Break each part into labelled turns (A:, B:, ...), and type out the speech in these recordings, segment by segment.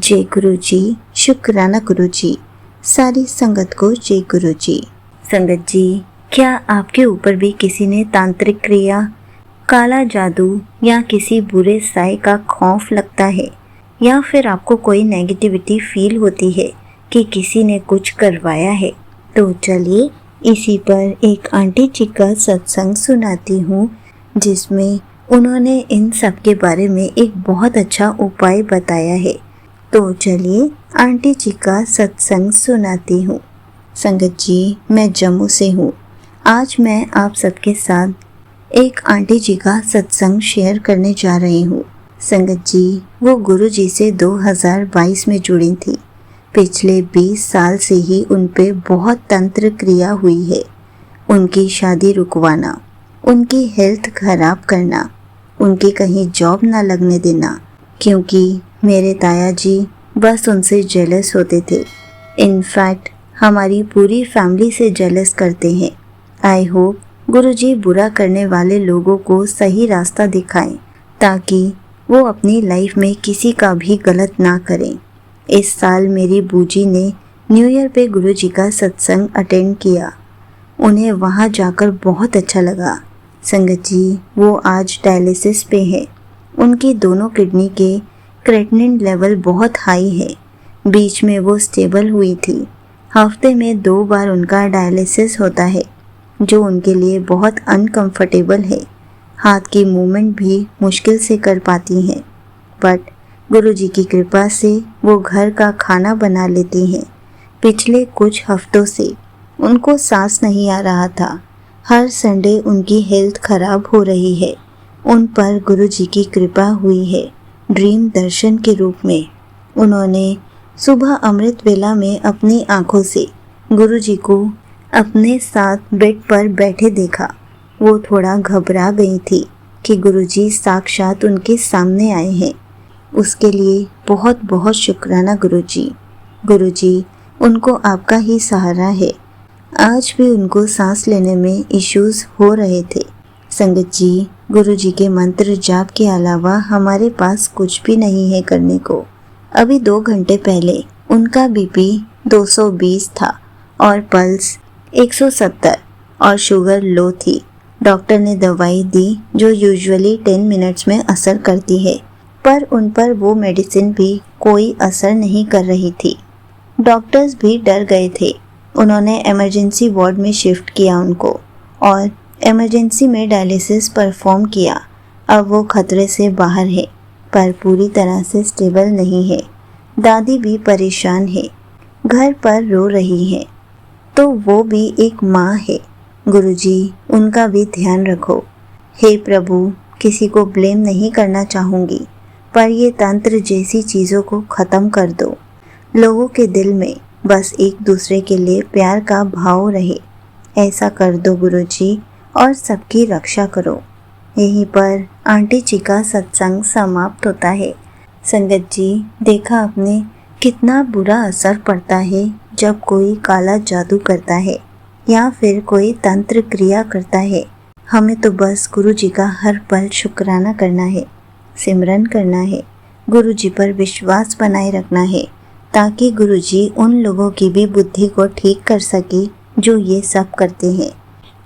A: जय गुरु जी। शुक्राना गुरु जी। सारी संगत को जय गुरु जी। संगत जी, क्या आपके ऊपर भी किसी ने तांत्रिक क्रिया, काला जादू या किसी बुरे साए का खौफ लगता है, या फिर आपको कोई नेगेटिविटी फील होती है कि किसी ने कुछ करवाया है? तो चलिए इसी पर एक आंटी जी का सत्संग सुनाती हूँ, जिसमें उन्होंने इन सब के बारे में एक बहुत अच्छा उपाय बताया है। तो चलिए आंटी जी का सत्संग सुनाती हूँ। संगत जी, मैं जम्मू से हूँ। आज मैं आप सबके साथ एक आंटी जी का सत्संग शेयर करने जा रही हूँ। संगत जी, वो गुरु जी से 2022 में जुड़ी थी। पिछले 20 साल से ही उन पे बहुत तंत्र क्रिया हुई है। उनकी शादी रुकवाना, उनकी हेल्थ खराब करना, उनकी कहीं जॉब ना लगने देना, क्योंकि मेरे ताया जी बस उनसे जेलस होते थे। इनफैक्ट हमारी पूरी फैमिली से जेलस करते हैं। आई होप गुरुजी बुरा करने वाले लोगों को सही रास्ता दिखाएं, ताकि वो अपनी लाइफ में किसी का भी गलत ना करें। इस साल मेरी बूजी ने न्यू ईयर पे गुरुजी का सत्संग अटेंड किया। उन्हें वहाँ जाकर बहुत अच्छा लगा। संगत जी, वो आज डायलिसिस पे है। उनकी दोनों किडनी के क्रेटिनिन लेवल बहुत हाई है। बीच में वो स्टेबल हुई थी। हफ्ते में 2 बार उनका डायलिसिस होता है, जो उनके लिए बहुत अनकंफर्टेबल है। हाथ की मूवमेंट भी मुश्किल से कर पाती हैं, बट गुरुजी की कृपा से वो घर का खाना बना लेती हैं। पिछले कुछ हफ्तों से उनको सांस नहीं आ रहा था। हर संडे उनकी हेल्थ खराब हो रही है। उन पर गुरुजी की कृपा हुई है। ड्रीम दर्शन के रूप में उन्होंने सुबह अमृत वेला में अपनी आंखों से गुरुजी को अपने साथ बेड पर बैठे देखा। वो थोड़ा घबरा गई थी कि गुरुजी साक्षात उनके सामने आए हैं। उसके लिए बहुत बहुत शुक्राना गुरुजी। गुरुजी, उनको आपका ही सहारा है। आज भी उनको सांस लेने में इश्यूज हो रहे थे। संगत जी, गुरुजी के मंत्र जाप के अलावा हमारे पास कुछ भी नहीं है करने को। अभी 2 घंटे पहले उनका बीपी 220 था और पल्स 170 और शुगर लो थी। डॉक्टर ने दवाई दी जो यूजुअली 10 मिनट्स में असर करती है, पर उन पर वो मेडिसिन भी कोई असर नहीं कर रही थी। डॉक्टर्स भी डर गए थे। उन्होंने इमरजेंसी वार्ड में शिफ्ट किया उनको और इमरजेंसी में डायलिसिस परफॉर्म किया। अब वो खतरे से बाहर है, पर पूरी तरह से स्टेबल नहीं है। दादी भी परेशान है, घर पर रो रही है, तो वो भी एक माँ है। गुरुजी, उनका भी ध्यान रखो। हे प्रभु, किसी को ब्लेम नहीं करना चाहूँगी, पर ये तंत्र जैसी चीज़ों को ख़त्म कर दो। लोगों के दिल में बस एक दूसरे के लिए प्यार का भाव रहे, ऐसा कर दो गुरुजी, और सबकी रक्षा करो। यहीं पर आंटी जी का सत्संग समाप्त होता है। संगत जी, देखा आपने कितना बुरा असर पड़ता है जब कोई काला जादू करता है या फिर कोई तंत्र क्रिया करता है। हमें तो बस गुरु जी का हर पल शुक्राना करना है, सिमरन करना है, गुरु जी पर विश्वास बनाए रखना है, ताकि गुरु जी उन लोगों की भी बुद्धि को ठीक कर सके जो ये सब करते हैं।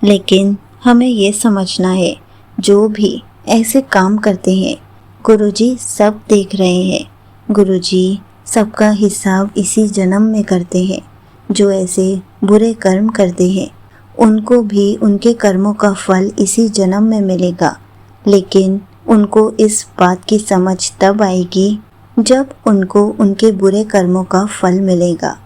A: लेकिन हमें ये समझना है, जो भी ऐसे काम करते हैं, गुरुजी सब देख रहे हैं। गुरुजी सबका हिसाब इसी जन्म में करते हैं। जो ऐसे बुरे कर्म करते हैं, उनको भी उनके कर्मों का फल इसी जन्म में मिलेगा। लेकिन उनको इस बात की समझ तब आएगी जब उनको उनके बुरे कर्मों का फल मिलेगा।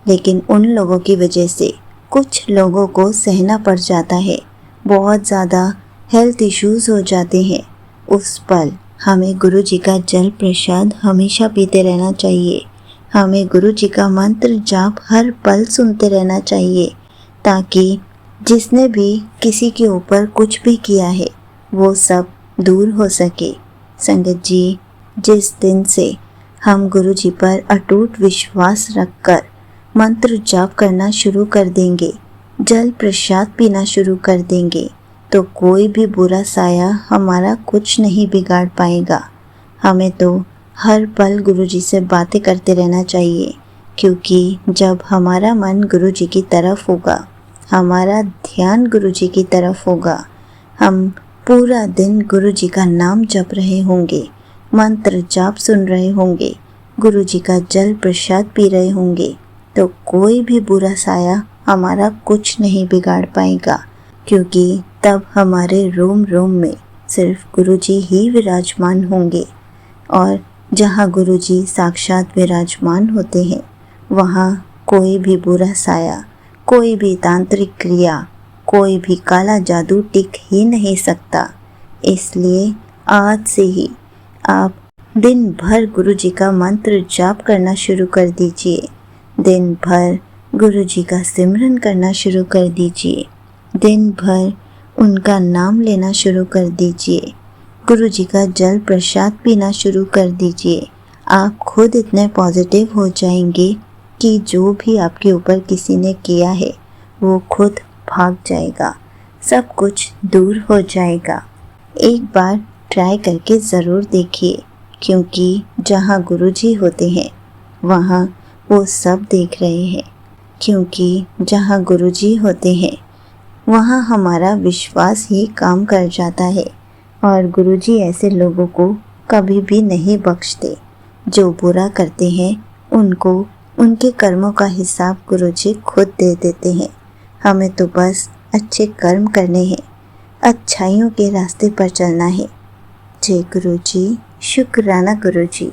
A: लेकिन उन लोगों की वजह से कुछ लोगों को सहना पड़ जाता है। बहुत ज़्यादा हेल्थ इश्यूज हो जाते हैं। उस पल हमें गुरु जी का जल प्रसाद हमेशा पीते रहना चाहिए। हमें गुरु जी का मंत्र जाप हर पल सुनते रहना चाहिए, ताकि जिसने भी किसी के ऊपर कुछ भी किया है वो सब दूर हो सके। संगत जी, जिस दिन से हम गुरु जी पर अटूट विश्वास रखकर मंत्र जाप करना शुरू कर देंगे, जल प्रसाद पीना शुरू कर देंगे, तो कोई भी बुरा साया हमारा कुछ नहीं बिगाड़ पाएगा। हमें तो हर पल गुरुजी से बातें करते रहना चाहिए, क्योंकि जब हमारा मन गुरुजी की तरफ होगा, हमारा ध्यान गुरुजी की तरफ होगा, हम पूरा दिन गुरुजी का नाम जप रहे होंगे, मंत्र जाप सुन रहे होंगे, गुरुजी का जल प्रसाद पी रहे होंगे, तो कोई भी बुरा साया हमारा कुछ नहीं बिगाड़ पाएगा, क्योंकि तब हमारे रोम रोम में सिर्फ गुरुजी ही विराजमान होंगे। और जहाँ गुरुजी साक्षात विराजमान होते हैं, वहाँ कोई भी बुरा साया, कोई भी तांत्रिक क्रिया, कोई भी काला जादू टिक ही नहीं सकता। इसलिए आज से ही आप दिन भर गुरुजी का मंत्र जाप करना शुरू कर दीजिए, दिन भर गुरुजी का सिमरन करना शुरू कर दीजिए, दिन भर उनका नाम लेना शुरू कर दीजिए, गुरुजी का जल प्रसाद पीना शुरू कर दीजिए। आप खुद इतने पॉजिटिव हो जाएंगे कि जो भी आपके ऊपर किसी ने किया है वो खुद भाग जाएगा, सब कुछ दूर हो जाएगा। एक बार ट्राई करके ज़रूर देखिए, क्योंकि जहाँ गुरुजी होते हैं वहाँ वो सब देख रहे हैं, क्योंकि जहाँ गुरुजी होते हैं वहाँ हमारा विश्वास ही काम कर जाता है। और गुरुजी ऐसे लोगों को कभी भी नहीं बख्शते। जो बुरा करते हैं उनको उनके कर्मों का हिसाब गुरुजी खुद दे देते हैं। हमें तो बस अच्छे कर्म करने हैं, अच्छाइयों के रास्ते पर चलना है। जय गुरुजी, शुक्राना गुरुजी।